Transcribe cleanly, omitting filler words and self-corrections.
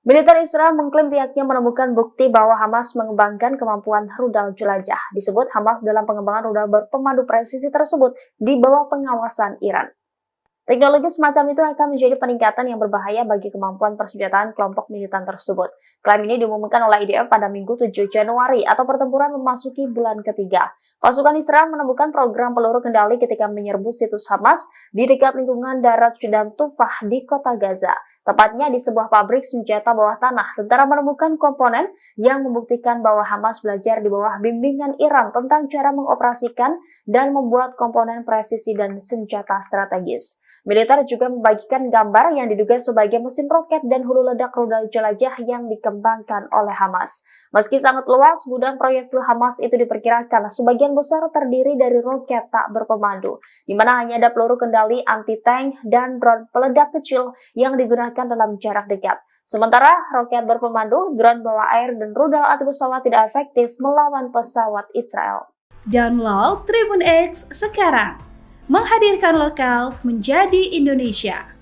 Militer Israel mengklaim pihaknya menemukan bukti bahwa Hamas mengembangkan kemampuan rudal jelajah. Disebut Hamas dalam pengembangan rudal berpemandu presisi tersebut di bawah pengawasan Iran. Teknologi semacam itu akan menjadi peningkatan yang berbahaya bagi kemampuan persenjataan kelompok militan tersebut. Klaim ini diumumkan oleh IDF pada Minggu 7 Januari atau pertempuran memasuki bulan ketiga. Pasukan Israel menemukan program peluru kendali ketika menyerbu situs Hamas di dekat lingkungan darat Sudan Tufah di kota Gaza. Tepatnya di sebuah pabrik senjata bawah tanah, tentara menemukan komponen yang membuktikan bahwa Hamas belajar di bawah bimbingan Iran tentang cara mengoperasikan dan membuat komponen presisi dan senjata strategis. Militer juga membagikan gambar yang diduga sebagai mesin roket dan hulu ledak rudal jelajah yang dikembangkan oleh Hamas. Meski sangat luas, gudang proyektil Hamas itu diperkirakan sebagian besar terdiri dari roket tak berpemandu, di mana hanya ada peluru kendali anti-tank dan drone peledak kecil yang digunakan dalam jarak dekat. Sementara roket berpemandu, drone bawah air, dan rudal anti pesawat tidak efektif melawan pesawat Israel. Download Tribun X sekarang, menghadirkan lokal menjadi Indonesia.